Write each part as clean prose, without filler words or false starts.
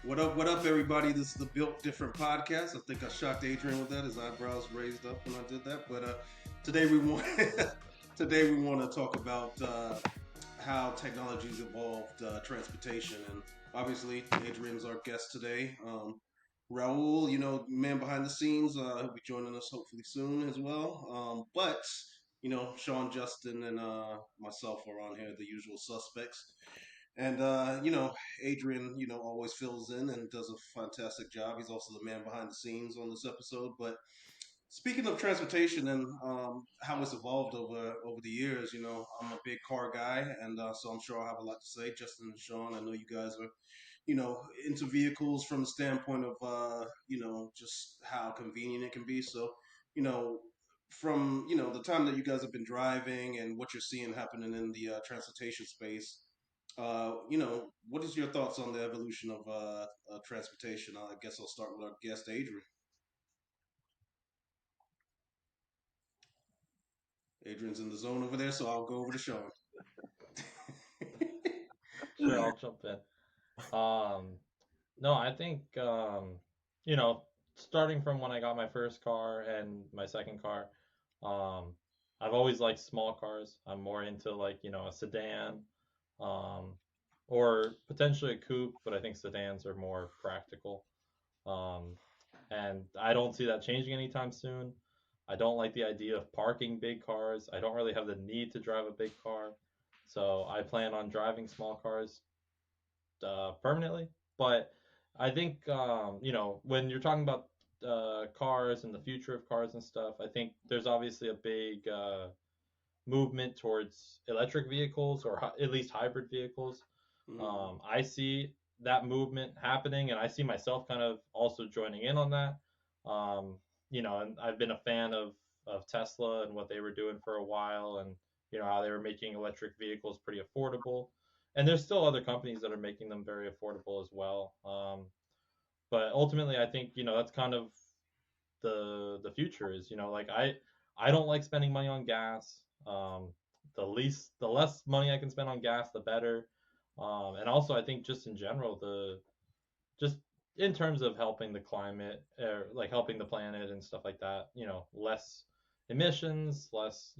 What up, everybody? This is the Built Different podcast. I think I shocked Adrian with that. His eyebrows raised up when I did that. But today we want today we want to talk about how technology's evolved transportation, and obviously Adrian's our guest today. Raul, man behind the scenes, he'll be joining us hopefully soon as well. But Sean, Justin, and myself are on here, the usual suspects. And Adrian, always fills in and does a fantastic job. He's also the man behind the scenes on this episode. But speaking of transportation and how it's evolved over the years, I'm a big car guy, and so I'm sure I'll have a lot to say. Justin and Sean, I know you guys are, into vehicles from the standpoint of just how convenient it can be. So, you know, from the time that you guys have been driving and what you're seeing happening in the transportation space, what is your thoughts on the evolution of transportation? I guess I'll start with our guest, Adrian. Adrian's in the zone over there, so I'll go over to Sean. Sure, I'll jump in. No, I think you know, starting from when I got my first car and my second car, um, I've always liked small cars. I'm more into like, a sedan, um, or potentially a coupe, but I think sedans are more practical. Um, and I don't see that changing anytime soon. I don't like the idea of parking big cars. I don't really have the need to drive a big car. So I plan on driving small cars permanently. But I think when you're talking about cars and the future of cars and stuff, I think there's obviously a big movement towards electric vehicles or at least hybrid vehicles. Mm. I see that movement happening, and I see myself kind of also joining in on that. Um, and I've been a fan of Tesla and what they were doing for a while, and how they were making electric vehicles pretty affordable. And there's still other companies that are making them very affordable as well. But ultimately, I think that's kind of the future is. Like I don't like spending money on gas. The less money I can spend on gas, the better. And also, I think just in general, just in terms of helping the climate, or like helping the planet and stuff like that, less emissions, less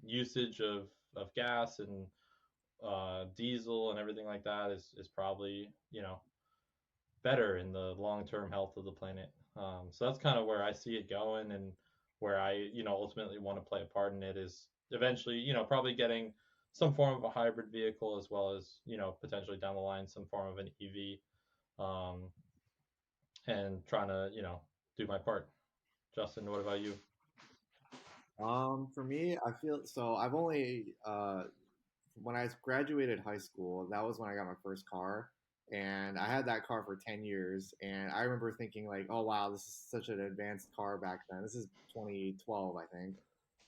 usage of gas and diesel and everything like that is probably better in the long term health of the planet. So that's kind of where I see it going, and where I ultimately want to play a part in it is eventually probably getting some form of a hybrid vehicle, as well as potentially down the line some form of an EV, um, and trying to do my part. Justin, what about you? For me, I feel so. I've only when I graduated high school, that was when I got my first car, and I had that car for 10 years. And I remember thinking like, oh wow, this is such an advanced car back then. This is 2012, I think,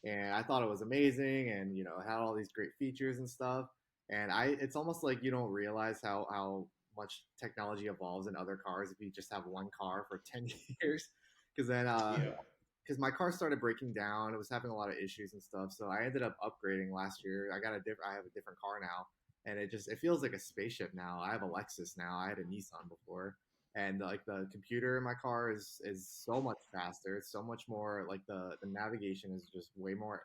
and I thought it was amazing, and it had all these great features and stuff. And it's almost like you don't realize how much technology evolves in other cars if you just have one car for 10 years. Because then Yeah. because my car started breaking down. It was having a lot of issues and stuff. So I ended up upgrading last year. I have a different car now, and it feels like a spaceship now. I have a Lexus now. I had a Nissan before, and like the computer in my car is so much faster. It's so much more like the navigation is just way more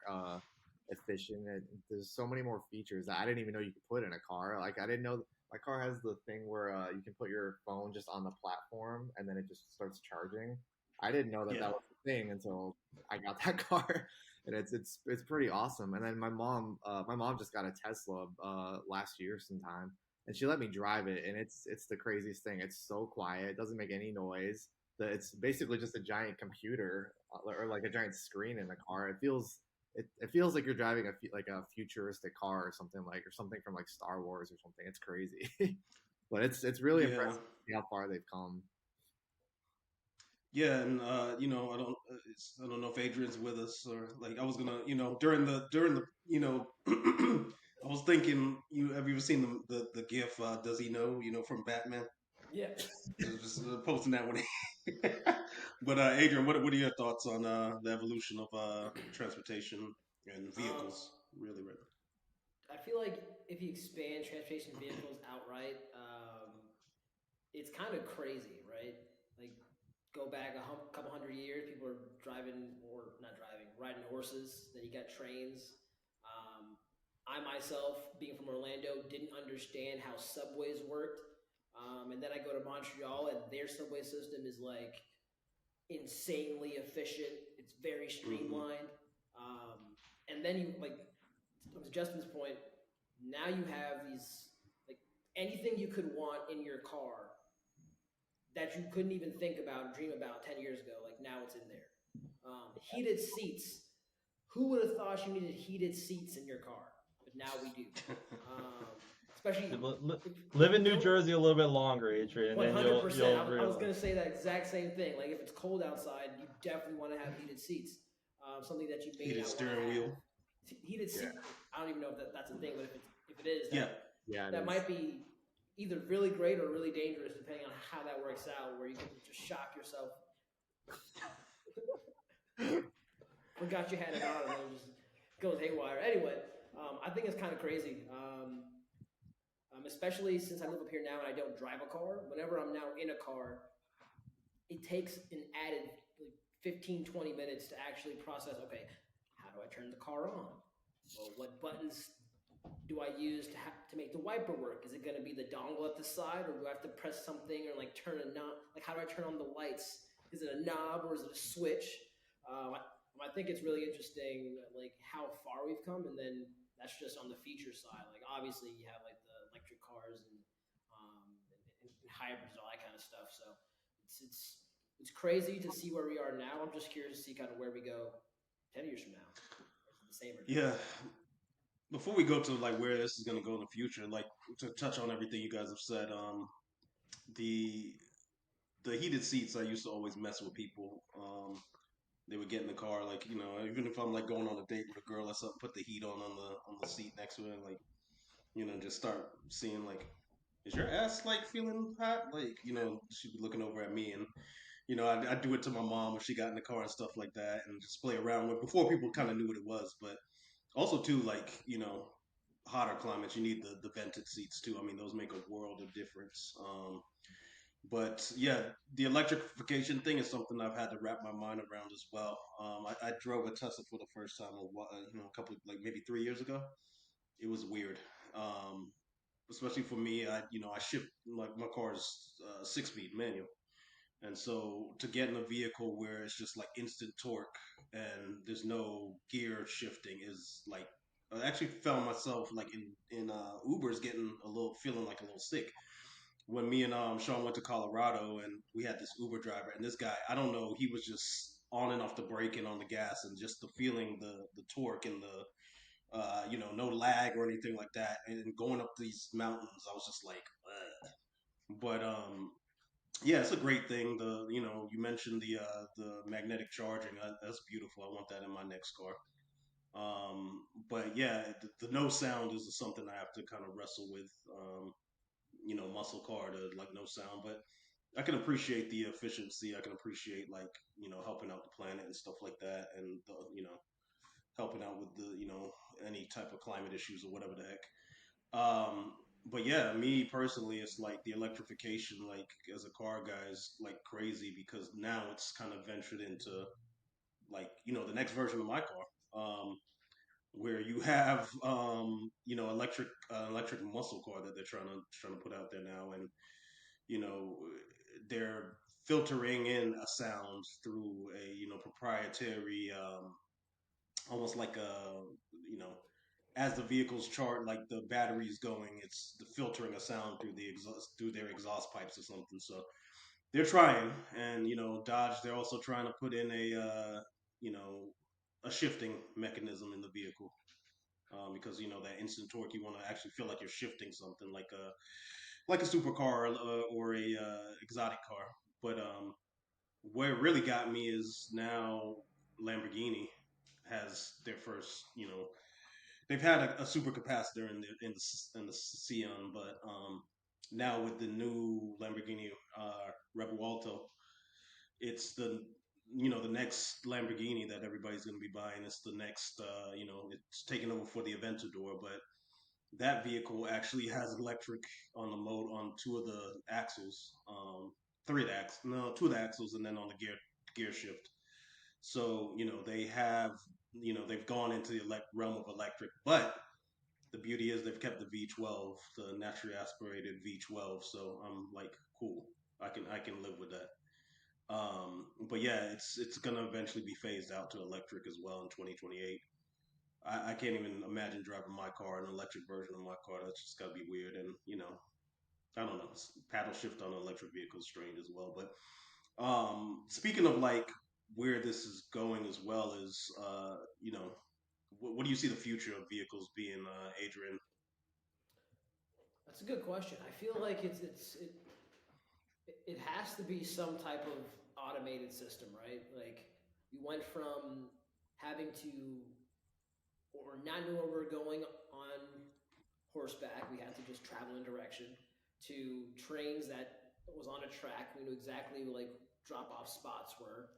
efficient. And there's so many more features that I didn't even know you could put in a car. Like I didn't know my car has the thing where you can put your phone just on the platform and then it just starts charging. I didn't know that Yeah. that was a thing until I got that car, and it's pretty awesome. And then my mom just got a Tesla last year sometime, and she let me drive it, and it's the craziest thing. It's so quiet, it doesn't make any noise. It's basically just a giant computer or like a giant screen in the car. It feels like you're driving like a futuristic car or something from like Star Wars or something. It's crazy, but it's really Yeah. impressive to see how far they've come. Yeah, and I don't know if Adrian's with us, or like I was gonna, during the I was thinking, you have you ever seen the GIF? Does he know? From Batman. Yeah. Just posting that one. But Adrian, what are your thoughts on the evolution of transportation and Um, vehicles? Really, right? I feel like if you expand transportation vehicles outright, it's kind of crazy, right? Like go back a couple hundred years, people are driving or not driving, riding horses. Then you got trains. Um, I myself, being from Orlando, didn't understand how subways worked. And then I go to Montreal, and their subway system is like insanely efficient. It's very Mm-hmm. streamlined. And then you like to Justin's point. Now you have these like anything you could want in your car that you couldn't even think about or dream about 10 years ago. Like now it's in there. Heated seats. Who would have thought you needed heated seats in your car? But now we do. Especially Live if in you New don't. Jersey a little bit longer, Adrian, and then 100%. you'll I was going realize. to say that exact same thing. Like if it's cold outside, you definitely want to have heated seats. Something that you may Heated not want to steering have. wheel. Heated Yeah, seat. I don't even know if that's a thing, but if it is, Yeah. yeah, it that is. might be either really great or really dangerous, depending on how that works out. Where you can just shock yourself. Forgot you had it on, and then it just goes haywire. Anyway, I think it's kind of crazy. Especially since I live up here now and I don't drive a car. Whenever I'm now in a car, it takes an added like 15, 20 minutes to actually process, okay, how do I turn the car on? Well, what buttons do I use to make the wiper work? Is it going to be the dongle at the side, or do I have to press something or like turn a knob? Like, how do I turn on the lights? Is it a knob or is it a switch? I think it's really interesting, like how far we've come, and then that's just on the feature side. Like, obviously, you have like the electric cars and hybrids and all that kind of stuff. So it's crazy to see where we are now. I'm just curious to see kind of where we go 10 years from now. Is it the same or Yeah. different? Before we go to like where this is gonna go in the future, like to touch on everything you guys have said, the the heated seats, I used to always mess with people. They would get in the car, like even if I'm like going on a date with a girl or something, put the heat on the seat next to her, and, like just start seeing like, is your ass like feeling hot? Like she'd be looking over at me, and I'd do it to my mom when she got in the car and stuff like that, and just play around with before people kind of knew what it was. But also too, like hotter climates, you need the vented seats too. I mean, those make a world of difference. But yeah, the electrification thing is something I've had to wrap my mind around as well. I drove a Tesla for the first time, a couple like maybe 3 years ago. It was weird, um, especially for me. I ship like my car's 6 speed manual, and so to get in a vehicle where it's just like instant torque and there's no gear shifting is like I actually found myself like in Ubers getting a little feeling like a little sick when me and Sean went to Colorado and we had this Uber driver and this guy, I don't know, he was just on and off the brake and on the gas and just the feeling, the torque and the no lag or anything like that. And going up these mountains, I was just like, ugh. But yeah, it's a great thing. You mentioned the magnetic charging. That's beautiful. I want that in my next car. But yeah, the no sound is something I have to kind of wrestle with. Muscle car to like no sound, but I can appreciate the efficiency. I can appreciate like helping out the planet and stuff like that, and helping out with the any type of climate issues or whatever the heck. Um, but yeah, me personally, it's like the electrification, like as a car guy, is like crazy because now it's kind of ventured into like the next version of my car, where you have electric muscle car that they're trying to put out there now, and you know they're filtering in a sound through a proprietary almost like a you know as the vehicle's chart like the battery's going, it's the filtering a sound through the exhaust through their exhaust pipes or something. So they're trying, and Dodge, they're also trying to put in you know a shifting mechanism in the vehicle, because that instant torque, you want to actually feel like you're shifting something like a supercar or a exotic car. But where it really got me is now Lamborghini has their first, they've had a super capacitor in the Sion, but now with the new Lamborghini Revuelto, it's the next Lamborghini that everybody's going to be buying. It's the next it's taking over for the Aventador, but that vehicle actually has electric on the mode on two of the axles, three of the axles, no, two of the axles, and then on the gear shift. So they have they've gone into the realm of electric, but the beauty is they've kept the V12, the naturally aspirated V12. So I'm like, cool, I can live with that. But yeah, it's gonna eventually be phased out to electric as well in 2028. I can't even imagine driving my car, an electric version of my car. That's just gotta be weird, and I don't know. Paddle shift on an electric vehicle is strange as well. But speaking of like where this is going as well is what do you see the future of vehicles being, Adrian? That's a good question. I feel like it has to be some type of automated system, right? Like we went from having to or not knowing where we're going on horseback. We had to just travel in direction to trains that was on a track. We knew exactly like drop off spots were.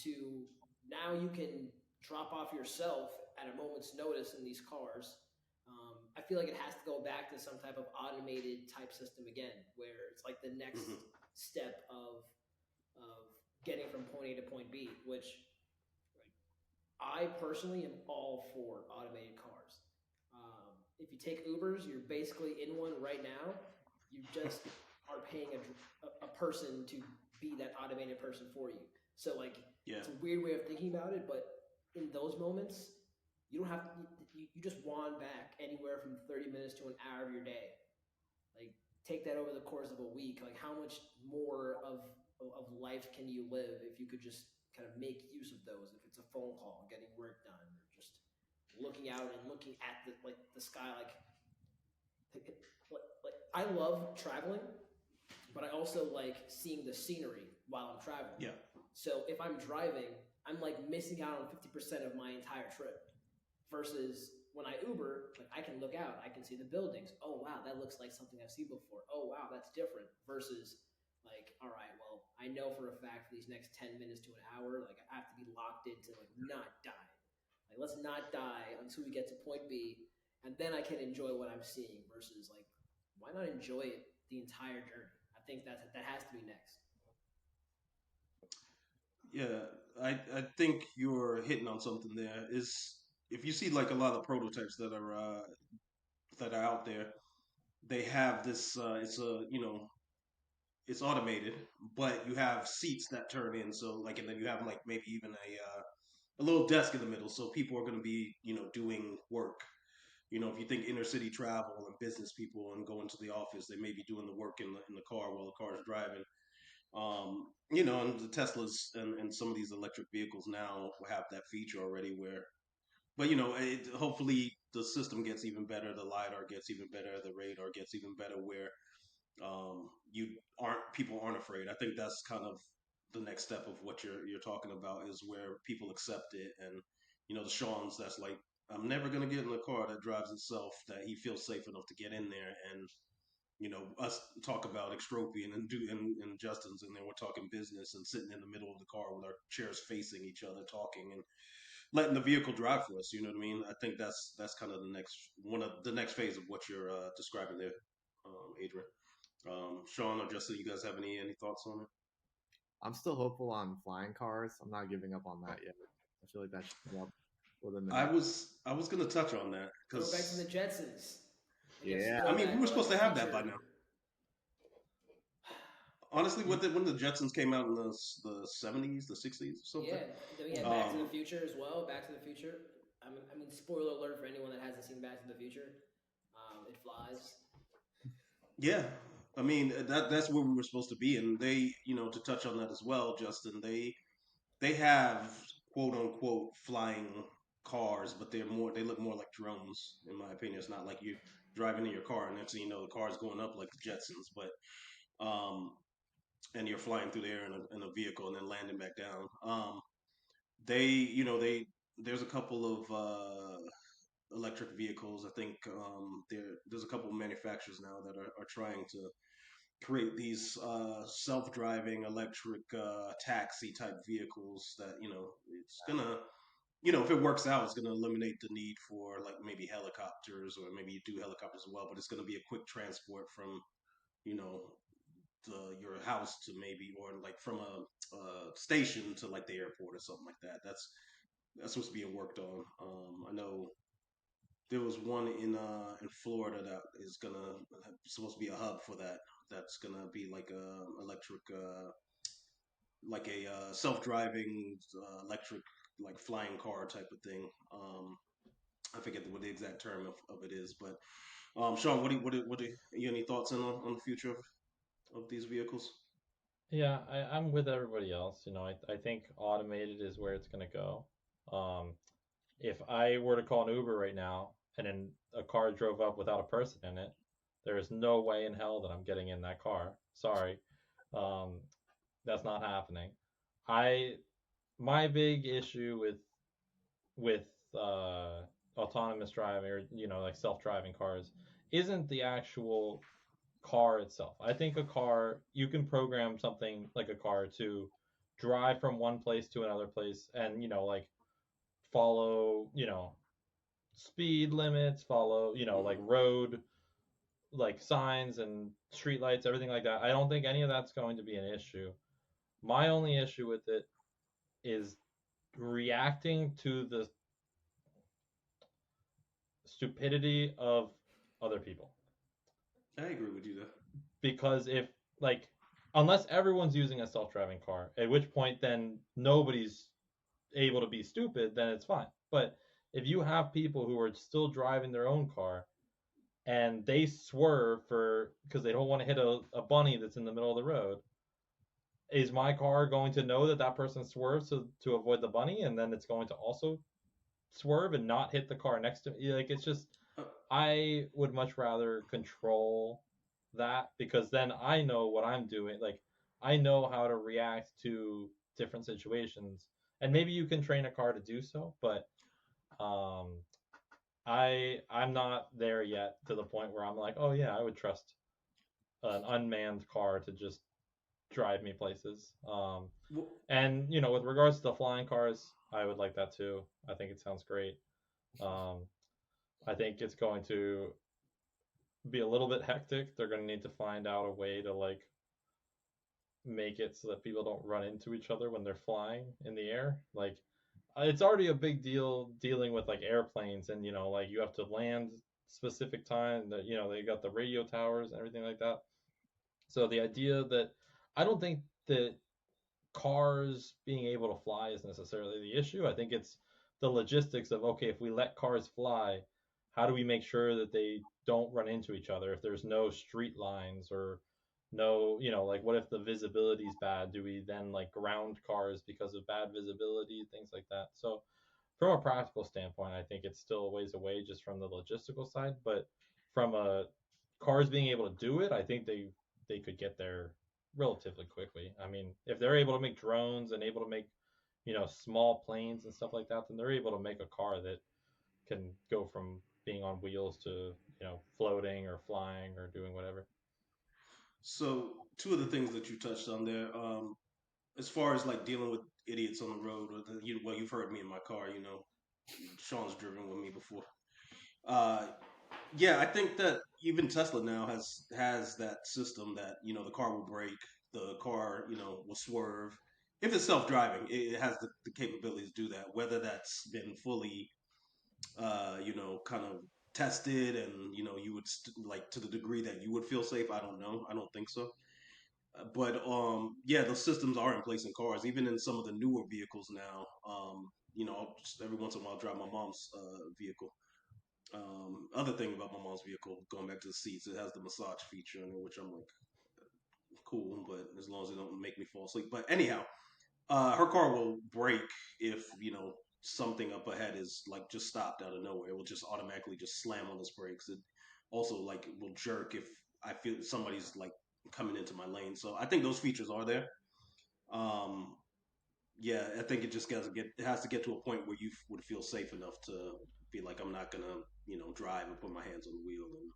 To now you can drop off yourself at a moment's notice in these cars. I feel like it has to go back to some type of automated type system again, where it's like the next Mm-hmm. step of getting from point A to point B, which I personally am all for automated cars. If you take Ubers, you're basically in one right now. You just are paying a person to be that automated person for you. So like Yeah. it's a weird way of thinking about it, but in those moments, you don't have you just wand back anywhere from 30 minutes to an hour of your day. Like take that over the course of a week. Like how much more of life can you live if you could just kind of make use of those? If it's a phone call, getting work done, or just looking out and looking at the sky. Like I love traveling, but I also like seeing the scenery while I'm traveling. Yeah. So if I'm driving, I'm like missing out on 50% of my entire trip. Versus when I Uber, like I can look out, I can see the buildings. Oh wow, that looks like something I've seen before. Oh wow, that's different. Versus like, all right, well, I know for a fact for these next 10 minutes to an hour, like I have to be locked into like not die. Like let's not die until we get to point B, and then I can enjoy what I'm seeing. Versus like, why not enjoy it the entire journey? I think that has to be next. Yeah, I think you're hitting on something there. Is if you see like a lot of prototypes that are out there, they have this. It's a it's automated, but you have seats that turn in. So like, and then you have like maybe even a little desk in the middle, so people are going to be doing work. If you think inner city travel and business people and going to the office, they may be doing the work in the car while the car is driving. And the Teslas and some of these electric vehicles now have that feature already where, but hopefully the system gets even better, the lidar gets even better, the radar gets even better, where you aren't people aren't afraid. I think that's kind of the next step of what you're talking about is where people accept it, and the Sean's that's like, I'm never gonna get in a car that drives itself, that he feels safe enough to get in there, and us talk about Extropian and Justin's, and then we're talking business and sitting in the middle of the car with our chairs facing each other, talking and letting the vehicle drive for us. You know what I mean? I think that's kind of the next one of the next phase of what you're describing there, Adrian. Sean or Justin, you guys have any thoughts on it? I'm still hopeful on flying cars. I'm not giving up on that yet. I feel like that should come up within the I next. was gonna touch on that Go back to the because Jetsons. I guess Yeah, I mean we throwback were or like supposed a to have that by feature. now. Honestly, when the Jetsons came out in the 70s, the 60s, or something. Yeah, then we had Back to the Future as well. Back to the Future. I mean, spoiler alert for anyone that hasn't seen Back to the Future. It flies. Yeah, I mean that's where we were supposed to be, and they, to touch on that as well, Justin. They have quote unquote flying cars, but they look more like drones, in my opinion. It's not like you driving in your car and next thing you know the car's going up like the Jetsons, but and you're flying through the air in a vehicle and then landing back down. They there's a couple of electric vehicles. I think there's a couple of manufacturers now that are trying to create these self-driving electric taxi type vehicles that it's gonna if it works out, it's going to eliminate the need for like maybe helicopters, or maybe you do helicopters as well, but it's going to be a quick transport from you know your house to maybe, or like from a station to like the airport or something like that. That's supposed to be worked on. I know there was one in Florida that is gonna supposed to be a hub for that. That's gonna be like a electric, like a self-driving electric, like flying car type of thing. I forget what the exact term of it is, but Sean, you any thoughts on the future of these vehicles? Yeah, I'm with everybody else. I think automated is where it's gonna go. Um, if I were to call an Uber right now and then a car drove up without a person in it, there is no way in hell that I'm getting in that car. Sorry, um, that's not happening. I My big issue with autonomous driving, or like self-driving cars, isn't the actual car itself. I think a car, you can program something like a car to drive from one place to another place, and like follow speed limits, follow like Hmm. road like signs and street lights, everything like that. I don't think any of that's going to be an issue. My only issue with it is reacting to the stupidity of other people. I agree with you there. Because if, like, unless everyone's using a self-driving car, at which point then nobody's able to be stupid, then it's fine. But if you have people who are still driving their own car and they swerve for because they don't want to hit a bunny that's in the middle of the road, is my car going to know that that person swerves to avoid the bunny, and then it's going to also swerve and not hit the car next to me? Like, it's just, Uh, I would much rather control that, because then I know what I'm doing. Like, I know how to react to different situations. And maybe you can train a car to do so, but um I'm not there yet to the point where I'm like, "Oh yeah, I would trust an unmanned car to just drive me places." well, And with regards to the flying cars, I would like that too. I think it sounds great. Um I think it's going to be a little bit hectic. They're going to need to find out a way to like make it so that people don't run into each other when they're flying in the air. Like, it's already a big deal dealing with like airplanes, and like you have to land specific time, that they got the radio towers and everything like that. So the idea that, I don't think that cars being able to fly is necessarily the issue. I think it's the logistics of, okay, if we let cars fly, how do we make sure that they don't run into each other if there's no street lines, or no, like, what if the visibility is bad? Do we then like ground cars because of bad visibility, things like that? So from a practical standpoint, I think it's still a ways away just from the logistical side, but from a cars being able to do it, I think they could get there relatively quickly. I mean, if they're able to make drones and able to make, small planes and stuff like that, then they're able to make a car that can go from being on wheels to, floating or flying or doing whatever. so two of the things that you touched on there, as far as like dealing with idiots on the road, or well, you've heard me in my car. Sean's driven with me before. Uh, yeah, I think that even Tesla now has that system that the car will brake, the car will swerve. If it's self driving, it has the capabilities to do that. Whether that's been fully kind of tested, and you would like to the degree that you would feel safe. I don't know. I don't think so. But yeah, those systems are in place in cars, even in some of the newer vehicles now. I'll just every once in a while drive my mom's vehicle. Other thing about my mom's vehicle, going back to the seats, it has the massage feature in it, which I'm like, cool, but as long as it don't make me fall asleep. But anyhow, her car will brake if something up ahead is like just stopped out of nowhere. It will just automatically just slam on its brakes. It also like will jerk if I feel somebody's like coming into my lane. So I think those features are there. Um, yeah, I think it just has to get to a point where you would feel safe enough to be like, I'm not gonna drive and put my hands on the wheel and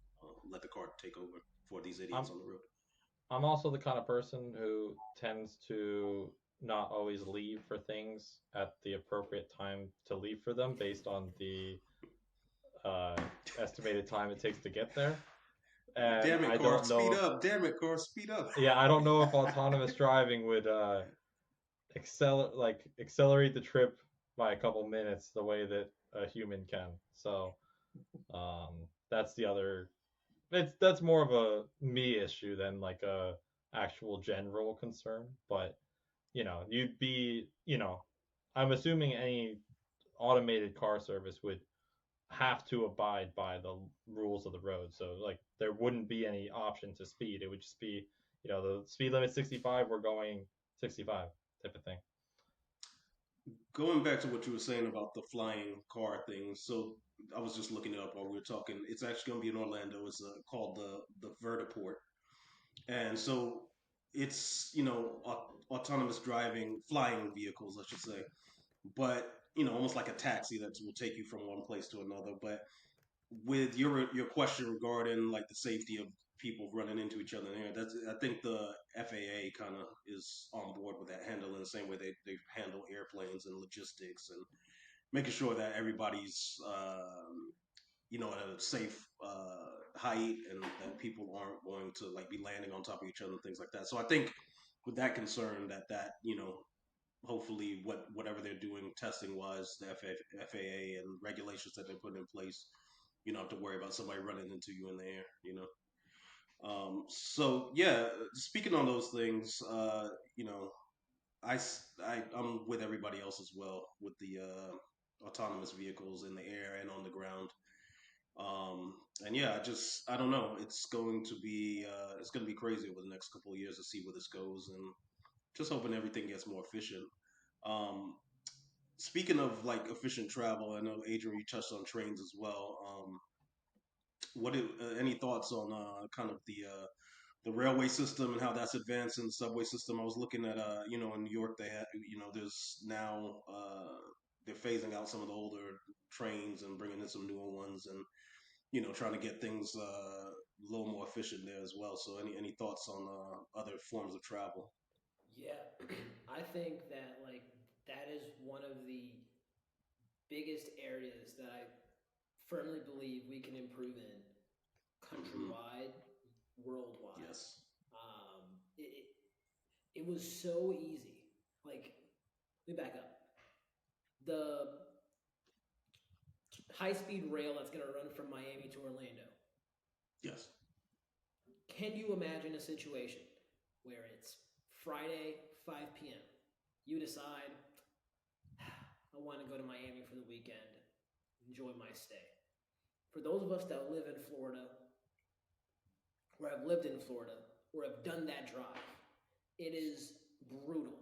let the car take over for these I'm idiots on the road. I'm also the kind of person who tends to not always leave for things at the appropriate time to leave for them based on the uh, estimated time it takes to get there. And Damn it, I car, don't know speed if, up! Damn it, car, speed up! yeah, I don't know if autonomous driving would accelerate the trip by a couple minutes the way that a human can. So that's the other. That's more of a me issue than like a actual general concern. But you'd be, I'm assuming any automated car service would have to abide by the rules of the road. So like there wouldn't be any option to speed. It would just be, the speed limit 65, we're going 65 type of thing. Going back to what you were saying about the flying car thing, so I was just looking it up while we were talking. It's actually going to be in Orlando. It's called the Vertiport, and so it's autonomous driving, flying vehicles, I should say, but almost like a taxi that will take you from one place to another. But with your question regarding like the safety of people running into each other in the air, that's I think the FAA kind of is on board with that, handling the same way they handle airplanes and logistics and making sure that everybody's at a safe height and that people aren't going to like be landing on top of each other and things like that. So I think with that concern that hopefully whatever they're doing testing wise, the FAA and regulations that they're putting in place, you don't have to worry about somebody running into you in the air. So yeah, speaking on those things, I'm with everybody else as well with the autonomous vehicles in the air and on the ground. And yeah, I don't know. It's going to be crazy over the next couple of years to see where this goes, and just hoping everything gets more efficient. Um, Speaking of like efficient travel, I know Adrian, you touched on trains as well. Any thoughts on kind of the railway system and how that's advancing, the subway system? I was looking at in New York they had there's now they're phasing out some of the older trains and bringing in some newer ones, and trying to get things a little more efficient there as well. So any thoughts on other forms of travel? Yeah, I think that like that is one of the biggest areas that I firmly believe we can improve in Hmm. countrywide, worldwide. Yes. Um, it, it was so easy. Like, let me back up. The high speed rail that's going to run from Miami to Orlando. Yes. Can you imagine a situation where it's Friday, 5 p.m.? You decide, I want to go to Miami for the weekend, enjoy my stay. For those of us that live in Florida, or have lived in Florida, or have done that drive, it is brutal.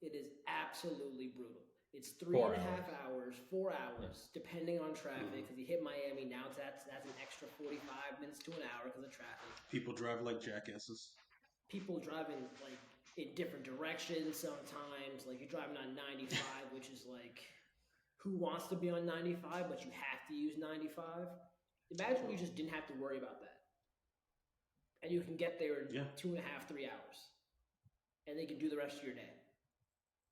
It is absolutely brutal. It's three and a half hours, 4 hours, depending on traffic. Because you hit Miami now, that's an extra 45 minutes to an hour because of traffic. People drive like jackasses. People driving like in different directions sometimes. Like you're driving on 95, which is like, who wants to be on 95, but you have to use 95? Imagine you just didn't have to worry about that. And you can get there in 2.5, 3 hours. And then you can do the rest of your day.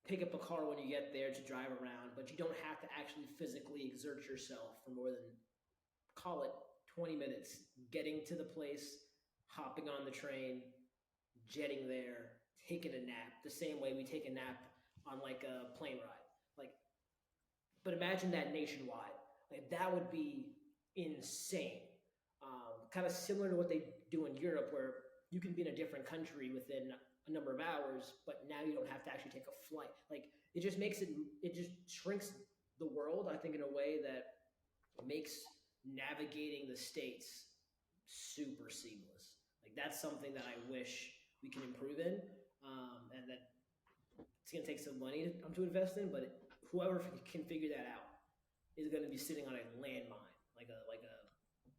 Pick up a car when you get there to drive around, but you don't have to actually physically exert yourself for more than, call it 20 minutes, getting to the place, hopping on the train, jetting there, taking a nap, the same way we take a nap on like a plane ride. Like, but imagine that nationwide. Like that would be insane. Kind of similar to what they do in Europe, where you can be in a different country within a number of hours, but now you don't have to actually take a flight. Like it just shrinks the world, I think, in a way that makes navigating the states super seamless. Like that's something that I wish we can improve in, and that it's going to take some money to invest in. But whoever can figure that out is going to be sitting on a landmine, like a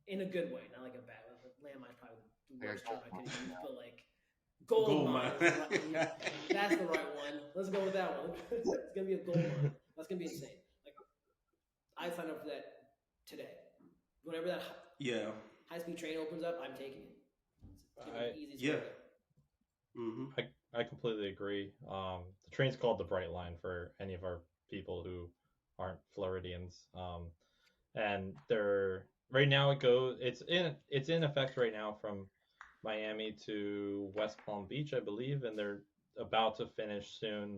in a good way, not like a bad. Landmine's probably the worst term I could use, but like gold mine. That's the right one. Let's go with that one. It's gonna be a gold mine. That's gonna be insane. Like I signed up for that today. Whenever that high speed train opens up, I'm taking it. It's gonna be easy. Mm-hmm. I completely agree. The train's called the Bright Line for any of our people who aren't Floridians. And they're right now it goes. It's in effect right now from Miami to West Palm Beach, I believe, and they're about to finish soon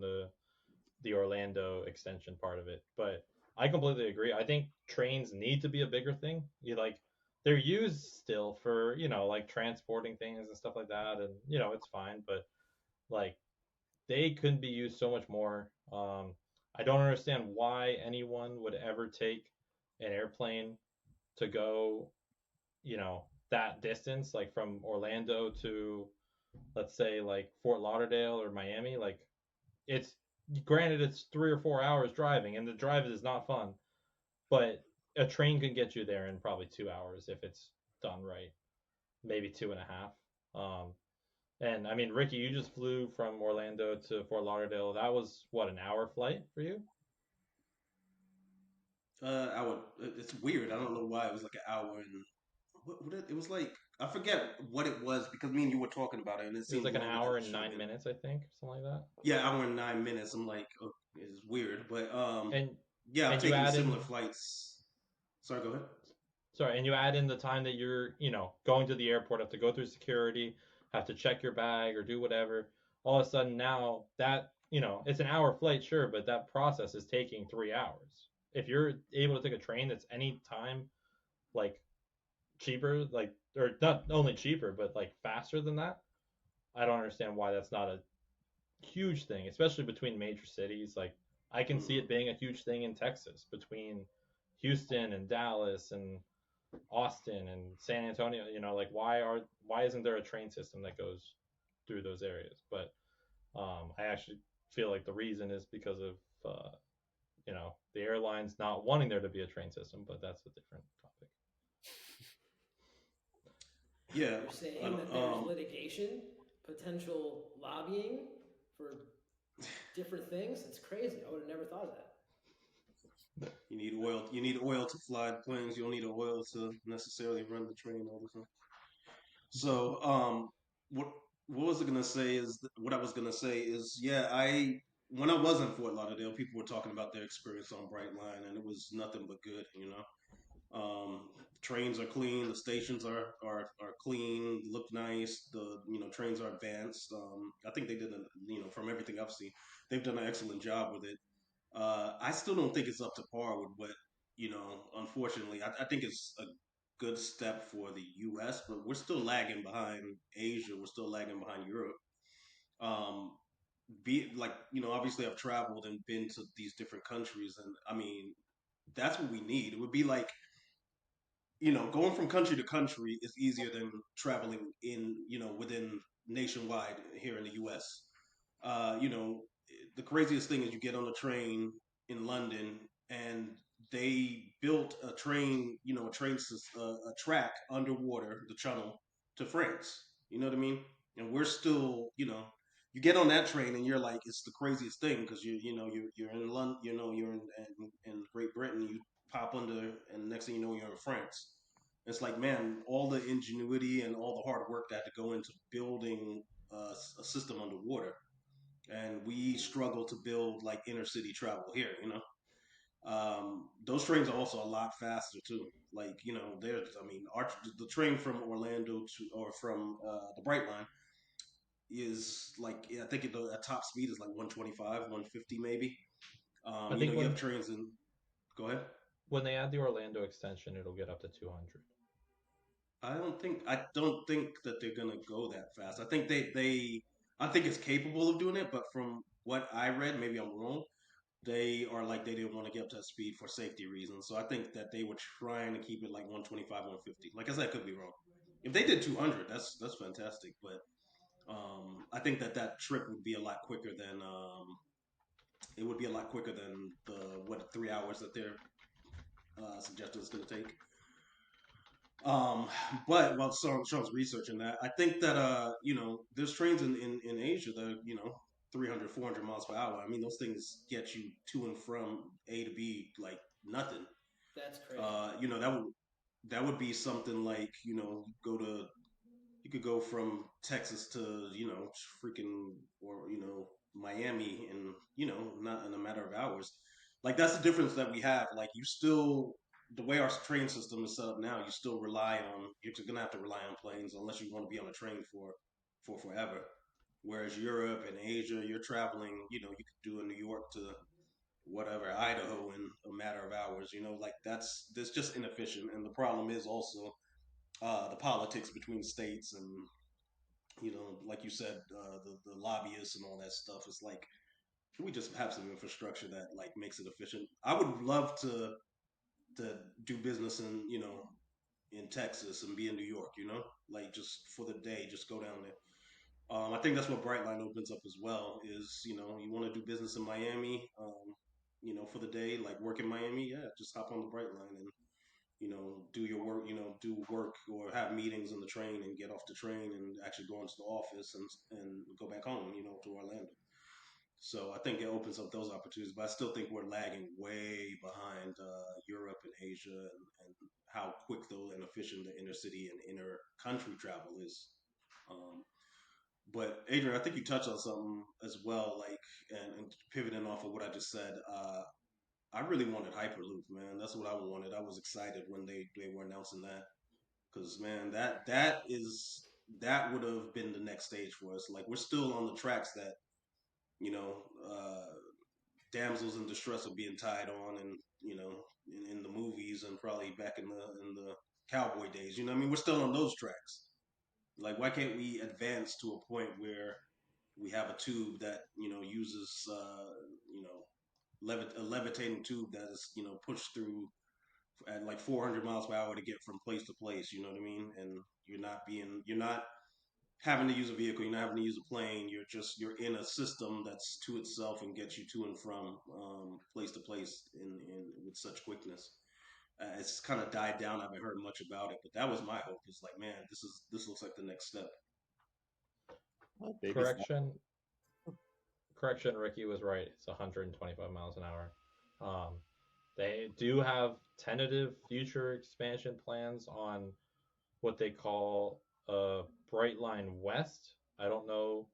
the Orlando extension part of it. But I completely agree. I think trains need to be a bigger thing. You like they're used still for, like transporting things and stuff like that, and it's fine, but like they could be used so much more. I don't understand why anyone would ever take an airplane to go, that distance, like from Orlando to, let's say, like Fort Lauderdale or Miami. Like it's granted it's 3 or 4 hours driving, and the drive is not fun, but a train can get you there in probably 2 hours if it's done right, maybe two and a half. And I mean, Ricky, you just flew from Orlando to Fort Lauderdale. That was what, an hour flight for you? I would. It's weird. I don't know why it was like an hour and it was like. I forget what it was because me and you were talking about it, and it It was seemed like an longer than hour it and should have nine been. minutes, I think, something like that. Yeah, hour and 9 minutes. I'm like, oh, it's weird, but And yeah, I've and you taken add similar in flights. Sorry, go ahead. sorry, and you add in the time that you're, going to the airport, have to go through security, have to check your bag or do whatever. All of a sudden now that, it's an hour flight, sure, but that process is taking 3 hours. If you're able to take a train that's any time like cheaper, like, or not only cheaper, but like faster than that, I don't understand why that's not a huge thing, especially between major cities. Like I can see Hmm. it being a huge thing in Texas between Houston and Dallas and Austin and San Antonio. Like why isn't there a train system that goes through those areas? But I actually feel like the reason is because of the airlines not wanting there to be a train system. But that's a different topic. Yeah, You're I saying that don't, there's litigation, potential lobbying for different things? It's crazy. I would have never thought of that. you need oil. You need oil to fly planes. You don't need oil to necessarily run the train all the time. So, what what was I gonna say is what I was gonna say is yeah, I when I was in Fort Lauderdale, people were talking about their experience on Brightline, and it was nothing but good. Trains are clean, the stations are clean, look nice. The trains are advanced. I think they did from everything I've seen, they've done an excellent job with it. I still don't think it's up to par with what, unfortunately, I think it's a good step for the US, but we're still lagging behind Asia. We're still lagging behind Europe. Um, be like, obviously I've traveled and been to these different countries, and I mean, that's what we need. It would be like, going from country to country is easier than traveling within nationwide here in the US. Uh, you know, the craziest thing is you get on a train in London and they built a train, a track underwater, the channel to France. You know what I mean? And we're still, you get on that train and you're like, it's the craziest thing because you're in London, you're in Great Britain, you pop under, and next thing you know, you're in France. It's like, man, all the ingenuity and all the hard work that had to go into building a system underwater, and we struggle to build like inner city travel here. Those trains are also a lot faster too. Like, there's, I mean, the train from Orlando to or from the Bright Line is like, yeah, I think the top speed is like 125, 150 maybe. I think You have trains in. Go ahead. when they add the Orlando extension, it'll get up to 200. I don't think that they're gonna go that fast. I think I think it's capable of doing it, but from what I read, maybe I'm wrong. They are like they didn't want to get up to that speed for safety reasons. So I think that they were trying to keep it like 125, 150. Like I said, I could be wrong. If they did 200, that's fantastic. But I think that trip would be a lot quicker than it would be a lot quicker than the 3 hours that they're suggesting it's going to take. Um, but while Sean's researching that, I think that there's trains in Asia that are, 300, 400 miles per hour. I mean, those things get you to and from A to B like nothing. That's crazy. That would be something like, you you could go from Texas to freaking or Miami in not in a matter of hours. Like that's the difference that we have. Like you still the way our train system is set up now, you still rely on you're gonna have to rely on planes unless you want to be on a train for forever. Whereas Europe and Asia, you're traveling. You could do a New York to whatever Idaho in a matter of hours. Like that's just inefficient. And the problem is also the politics between states and like you said, the lobbyists and all that stuff. It's like, can we just have some infrastructure that like makes it efficient? I would love to do business in in Texas and be in New York. Like just for the day, just go down there. I think that's what Brightline opens up as well. Is you want to do business in Miami, for the day, like work in Miami. Yeah, just hop on the Brightline and do your work, do work or have meetings on the train and get off the train and actually go into the office and go back home, to Orlando. So I think it opens up those opportunities, but I still think we're lagging way behind Europe and Asia and how quick though and efficient the inner city and inner country travel is. Um, but Adrian, I think you touched on something as well, like and pivoting off of what I just said. I really wanted Hyperloop, man. That's what I wanted. I was excited when they were announcing that because man, that would have been the next stage for us. Like we're still on the tracks that you know uh, damsels in distress are being tied on, and in the movies and probably back in the cowboy days. I mean, we're still on those tracks. Like, why can't we advance to a point where we have a tube that uses a levitating tube that is pushed through at like 400 miles per hour to get from place to place. You know what I mean? And you're not having to use a vehicle. You're not having to use a plane. You're in a system that's to itself and gets you to and from place to place in with such quickness. It's kind of died down. I haven't heard much about it, but that was my hope. It's like, man, this looks like the next step. Well, baby step. Correction, Ricky was right. It's 125 miles an hour. Um, they do have tentative future expansion plans on what they call Brightline West. I don't know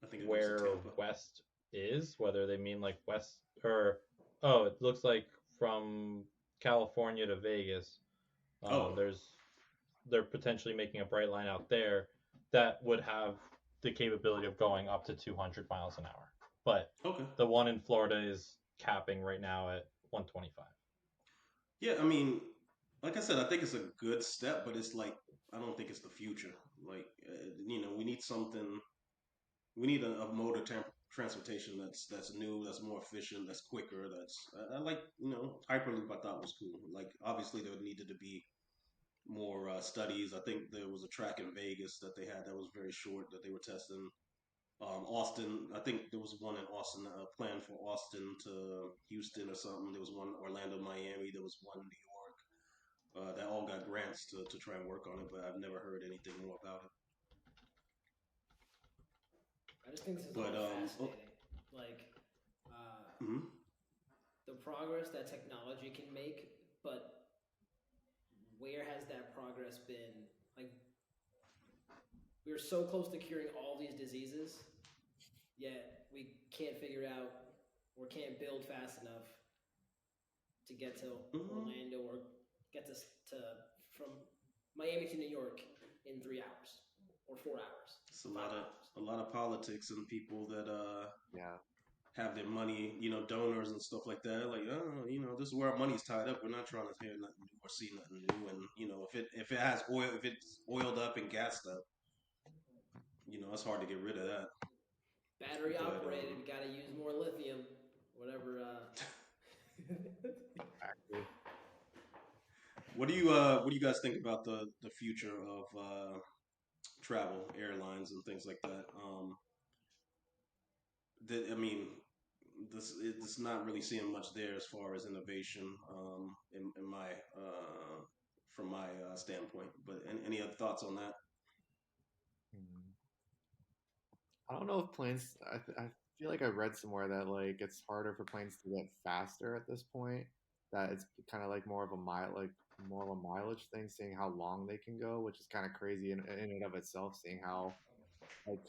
I think it goes to where Tampa. West is, whether they mean like West or oh, it looks like from California to Vegas. Oh, They're potentially making a Brightline out there that would have the capability of going up to 200 miles an hour. But okay. the one in Florida is capping right now at 125. Yeah, I mean, like I said, I think it's a good step, but it's like I don't think it's the future. Like, we need something. We need a mode of transportation that's new, that's more efficient, that's quicker. I like Hyperloop. I thought was cool. Like, obviously, there needed to be more studies. I think there was a track in Vegas that they had that was very short that they were testing. Austin, I think there was one in Austin, planned for Austin to Houston or something. There was one Orlando, Miami. There was one New York. That all got grants to try and work on it, but I've never heard anything more about it. I just think this is But all fascinating. Like, mhm. the progress that technology can make, but where has that progress been? Like, we are so close to curing all these diseases, yet we can't figure out or can't build fast enough to get to Orlando or get to from Miami to New York in 3 hours or 4 hours. It's a lot of politics and people that Yeah. have their money, donors and stuff like that. Like, oh, this is where our money's tied up. We're not trying to hear nothing new or see nothing new. And if it has oil, if it's oiled up and gassed up, it's hard to get rid of that. Battery operated, we got to use more lithium, whatever. Exactly. What do you guys think about the future of travel, airlines, and things like that? I mean, it's not really seeing much there as far as innovation in my from my standpoint. But any other thoughts on that? Hmm. I don't know if planes. I feel like I read somewhere that like it's harder for planes to get faster at this point. That it's kind of like more of a more of a mileage thing, seeing how long they can go, which is kind of crazy in and of itself, seeing how like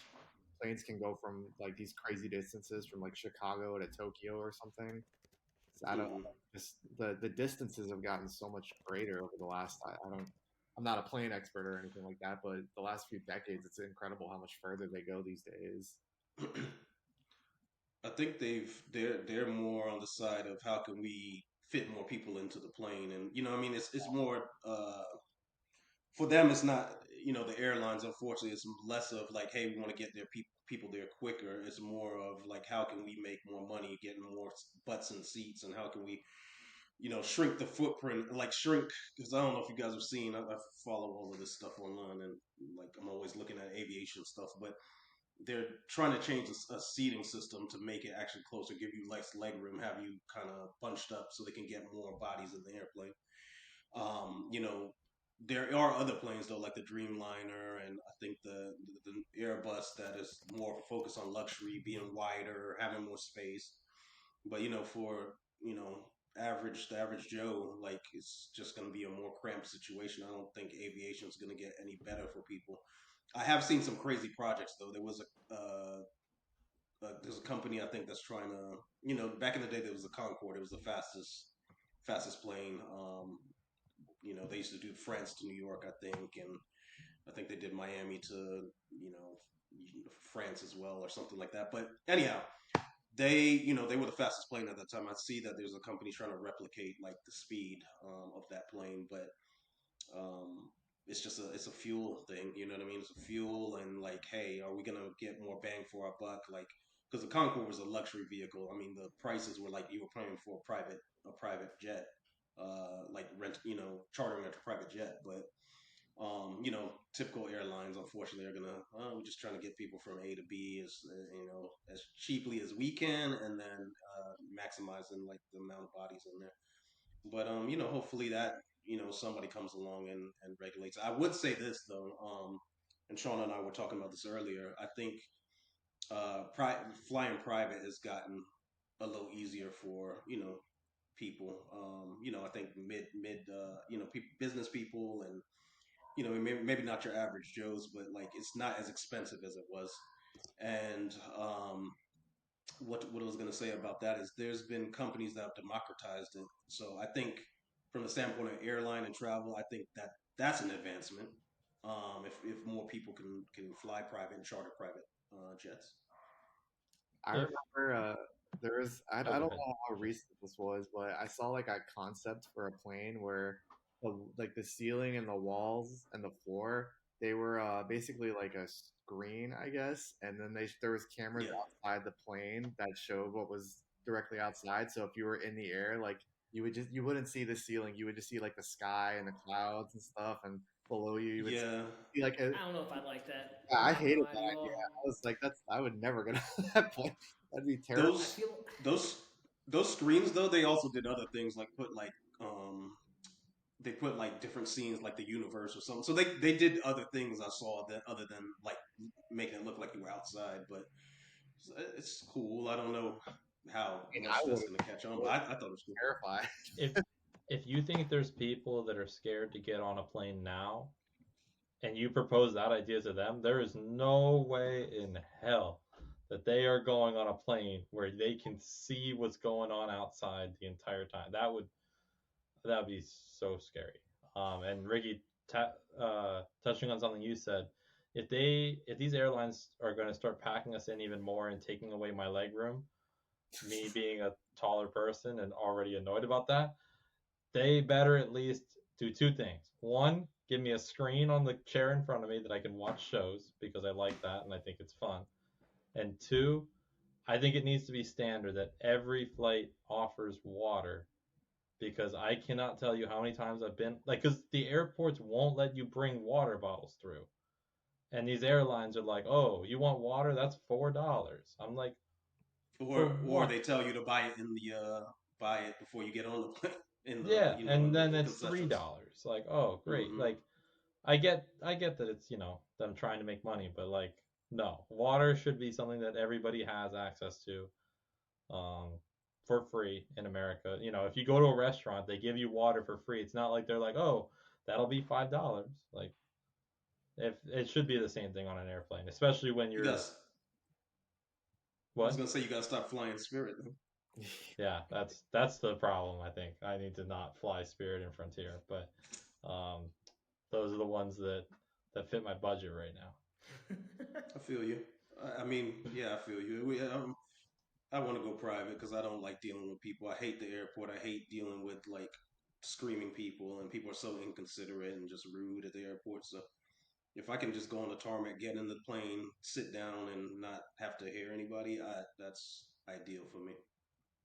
planes can go from like these crazy distances from like Chicago to Tokyo or something. So I don't Mhm. just the distances have gotten so much greater over the last. I don't. I'm not a plane expert or anything like that, but the last few decades, it's incredible how much further they go these days. I think they're more on the side of how can we fit more people into the plane, and I mean, it's more for them. It's not the airlines. Unfortunately, it's less of like, hey, we want to get their people there quicker. It's more of like, how can we make more money, getting more butts and seats, and how can we shrink the footprint, like shrink, because I don't know if you guys have seen, I follow all of this stuff online, and like I'm always looking at aviation stuff, but they're trying to change a seating system to make it actually closer, give you less leg room, have you kind of bunched up so they can get more bodies in the airplane. You know, there are other planes though, like the Dreamliner, and I think the Airbus that is more focused on luxury, being wider, having more space. But for the average Joe, like it's just going to be a more cramped situation. I don't think aviation is going to get any better for people. I have seen some crazy projects though. There was there's a company I think that's trying to back in the day there was the Concorde. It was the fastest plane. They used to do France to New York, I think, and I think they did Miami to France as well or something like that. But anyhow, they were the fastest plane at that time. I see that there's a company trying to replicate like the speed of that plane, but um, it's a fuel thing. You know what I mean? It's a fuel, and like, hey, are we gonna get more bang for our buck? Like, because the Concorde was a luxury vehicle. I mean, the prices were like you were paying for a private jet, like rent, chartering a private jet, but typical airlines, unfortunately, are gonna. We're just trying to get people from A to B as cheaply as we can, and then maximizing like the amount of bodies in there. But hopefully that somebody comes along and regulates. I would say this though, and Sean and I were talking about this earlier. I think flying private has gotten a little easier for people. I think mid business people and maybe not your average Joes, but like it's not as expensive as it was. And what I was going to say about that is there's been companies that have democratized it. So I think from the standpoint of airline and travel, I think that's an advancement. If more people can fly private and charter private jets. I If remember there was I oh, go don't ahead. know how recent this was, but I saw like a concept for a plane where like the ceiling and the walls and the floor they were basically like a screen, I guess, and then there was cameras Yeah, outside the plane that showed what was directly outside. So if you were in the air, like you wouldn't see the ceiling, you would just see like the sky and the clouds and stuff, and below you you would yeah. see like a I don't know if I like that. yeah, I'm I not gonna hated lie to that you idea. all. I was like, I would never get on that plane. That'd be terrible. I Those feel those those screens though they also did other things like put like they put like different scenes like the universe or something. So they did other things I saw that other than like making it look like you were outside, but it's cool. I don't know how I mean, much I that's would gonna catch on, but have I thought it was cool. terrified. if if you think there's people that are scared to get on a plane now, and you propose that idea to them, there is no way in hell that they are going on a plane where they can see what's going on outside the entire time. That would be so scary. And Ricky, touching on something you said, if these airlines are going to start packing us in even more and taking away my leg room, me being a taller person and already annoyed about that, they better at least do two things. One, give me a screen on the chair in front of me that I can watch shows because I like that and I think it's fun. And two, I think it needs to be standard that every flight offers water because I cannot tell you how many times I've been like, because the airports won't let you bring water bottles through. And these airlines are like, oh, you want water? That's $4. I'm like, for Or what? they tell you to buy it before you get on the plane in the Yeah, and in then the it's three concessions. dollars. Like, oh, great. Hmm. Like, I get that it's them trying to make money, but like, no, water should be something that everybody has access to. Um, for free in America. You know, if you go to a restaurant, they give you water for free. It's not like they're like, oh, that'll be $5. Like, if it should be the same thing on an airplane, especially when You you're guys, I was what? gonna say you gotta stop flying Spirit. Though. Yeah, that's the problem. I think I need to not fly Spirit and Frontier, but um, those are the ones that fit my budget right now. I feel you. I mean, yeah, I feel you. I want to go private because I don't like dealing with people. I hate the airport. I hate dealing with like screaming people, and people are so inconsiderate and just rude at the airport. So if I can just go on the tarmac, get in the plane, sit down, and not have to hear anybody, that's ideal for me.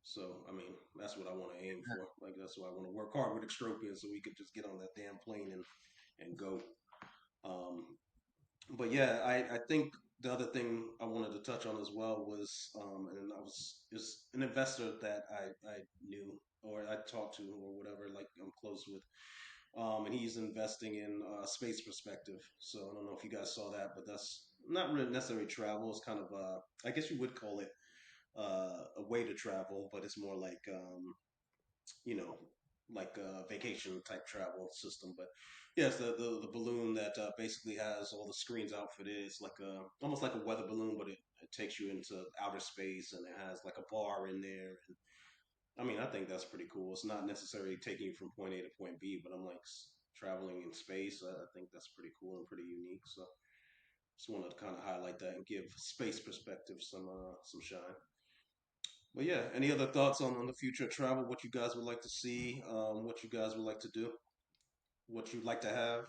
So I mean, that's what I want to aim for. Like that's why I want to work hard with Extropian, so we could just get on that damn plane and go. Um, but yeah, I think the other thing I wanted to touch on as well was, and I was is an investor that I knew or I talked to or whatever, like I'm close with, and he's investing in space perspective. So I don't know if you guys saw that, but that's not really necessarily travel. It's kind of I guess you would call it a way to travel, but it's more like you know, like a vacation type travel system. But yes, the balloon that basically has all the screens outfitted. It's like a almost like a weather balloon, but it takes you into outer space, and it has like a bar in there. And I mean, I think that's pretty cool. It's not necessarily taking you from point A to point B, but I'm like traveling in space. I think that's pretty cool and pretty unique. So just wanted to kind of highlight that and give space perspective some shine. But yeah, any other thoughts on the future of travel? What you guys would like to see? What you guys would like to do? What you'd like to have?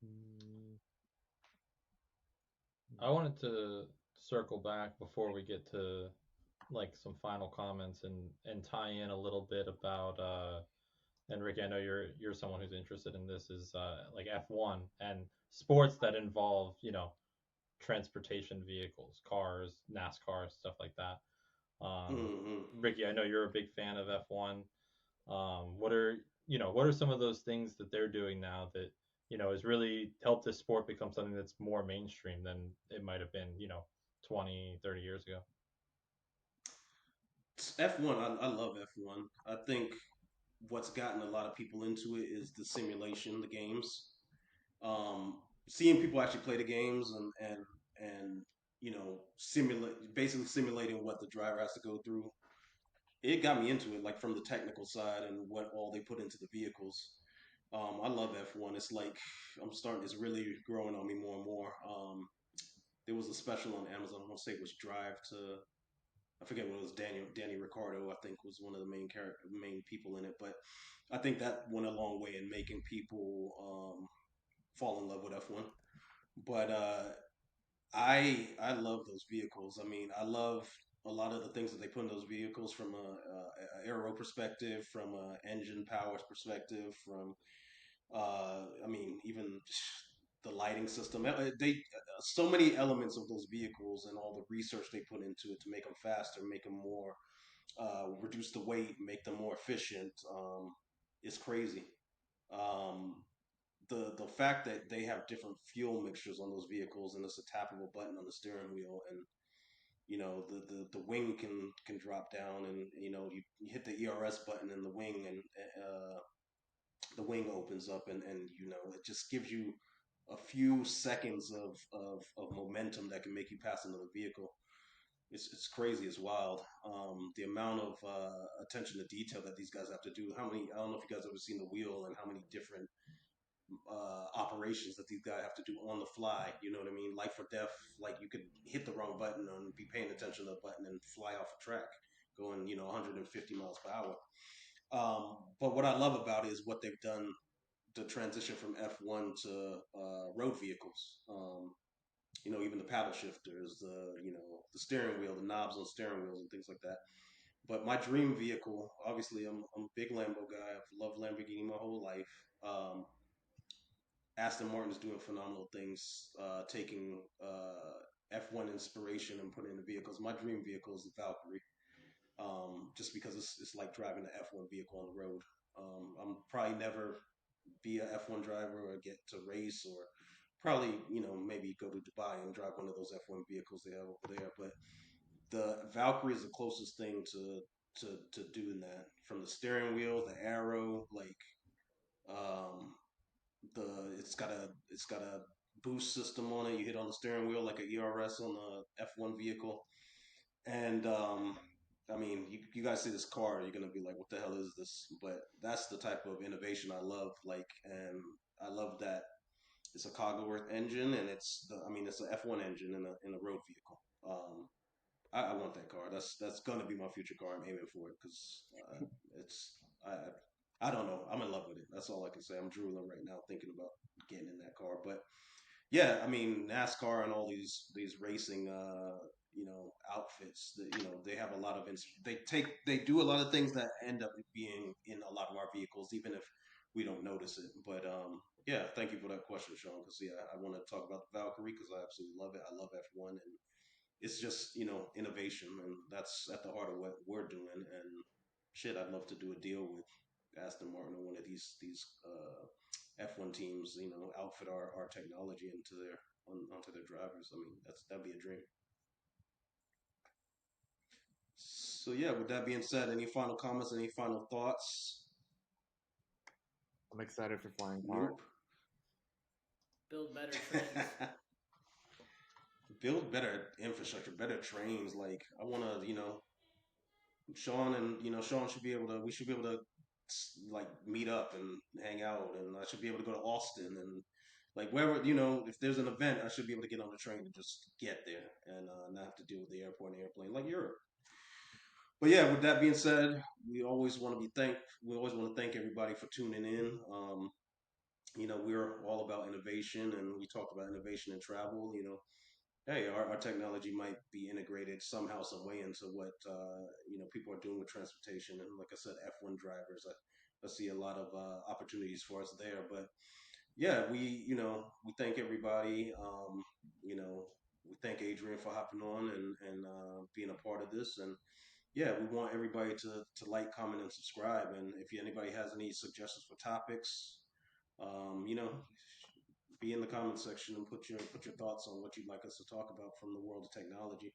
Mm, I wanted to circle back before we get to like some final comments and tie in a little bit about and Ricky, I know you're someone who's interested in this is like F1 and sports that involve, you know, transportation vehicles, cars, NASCAR, stuff like that. Hmm. Ricky, I know you're a big fan of F1. What are what are some of those things that they're doing now that has really helped this sport become something that's more mainstream than it might have been 20, 30 years ago? F1, I love F1. I think what's gotten a lot of people into it is the simulation, the games. Seeing people actually play the games and basically simulating what the driver has to go through. It got me into it, like from the technical side and what all they put into the vehicles. I love F1. It's like it's really growing on me more and more. There was a special on Amazon. I want to say it was Drive to. I forget what it was. Danny Ricardo, I think, was one of the main people in it. But I think that went a long way in making people fall in love with F1. But I love those vehicles. I mean, I love a lot of the things that they put in those vehicles from a aero perspective, from a engine power perspective, from I mean, even the lighting system. They so many elements of those vehicles and all the research they put into it to make them faster, make them more, reduce the weight, make them more efficient. Is crazy. Um, the fact that they have different fuel mixtures on those vehicles and it's a tappable button on the steering wheel and the wing can drop down and you hit the ERS button in the wing and the wing opens up and it just gives you a few seconds of momentum that can make you pass another vehicle. It's crazy. It's wild. The amount of attention to detail that these guys have to do. How many? I don't know if you guys ever seen the wheel and how many different operations that these guys have to do on the fly. You know what I mean? Life or death. Like you could hit the wrong button and be paying attention to the button and fly off a track, going 150 miles per hour. But what I love about it is what they've done, the transition from F1 to road vehicles. Even the paddle shifters, the steering wheel, the knobs on steering wheels, and things like that. But my dream vehicle, obviously, I'm a big Lambo guy. I've loved Lamborghini my whole life. Aston Martin's doing phenomenal things, taking F1 inspiration and putting in the vehicles. My dream vehicle is the Valkyrie, just because it's like driving an F1 vehicle on the road. I'm probably never be a F1 driver or get to race or probably maybe go to Dubai and drive one of those F1 vehicles they have over there. But the Valkyrie is the closest thing to doing that, from the steering wheel, the arrow, like um, it's got a boost system on it. You hit on the steering wheel like a ERS on a F1 vehicle, and I mean, you guys see this car, you're gonna be like, what the hell is this? But that's the type of innovation I love. Like, and I love that it's a Cogworth engine, and I mean, it's an F1 engine in a road vehicle. I want that car. That's gonna be my future car. I'm aiming for it because it's I don't know. I'm in love with it. That's all I can say. I'm drooling right now thinking about getting in that car. But yeah, I mean NASCAR and all these racing outfits that they have a lot of they do a lot of things that end up being in a lot of our vehicles, even if we don't notice it. But yeah, thank you for that question, Sean. Because yeah, I want to talk about the Valkyrie because I absolutely love it. I love F1, and it's just innovation, and that's at the heart of what we're doing. And shit, I'd love to do a deal with Aston Martin or one of these F1 teams, outfit our technology onto their drivers. I mean, that'd be a dream. So yeah, with that being said, any final comments, any final thoughts? I'm excited for flying cars. Nope. Build better trains. Build better infrastructure, better trains. Like I want to, Sean and Sean should be able to. We should be able to like meet up and hang out, and I should be able to go to Austin and like wherever if there's an event, I should be able to get on the train and just get there and not have to deal with the airport and airplane like Europe. But yeah, with that being said, we always want to thank everybody for tuning in. We're all about innovation, and we talked about innovation in travel. Hey, our technology might be integrated somehow, some way into what people are doing with transportation. And like I said, F1 drivers, I see a lot of opportunities for us there. But yeah, we thank everybody. We thank Adrian for hopping on and being a part of this. And yeah, we want everybody to like, comment, and subscribe. And if anybody has any suggestions for topics, um, you know, be in the comment section and put your thoughts on what you'd like us to talk about from the world of technology.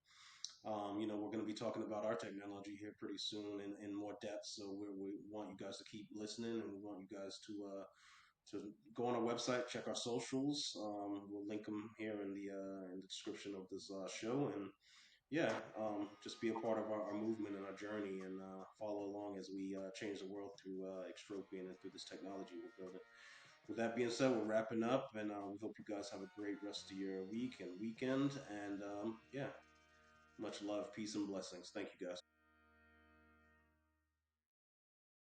We're going to be talking about our technology here pretty soon in more depth. So we want you guys to keep listening, and we want you guys to go on our website, check our socials. We'll link them here in the description of this show, and yeah, just be a part of our movement and our journey, and follow along as we change the world through Extropian and through this technology we're building. With that being said, we're wrapping up, and we hope you guys have a great rest of your week and weekend. And yeah, much love, peace, and blessings. Thank you, guys.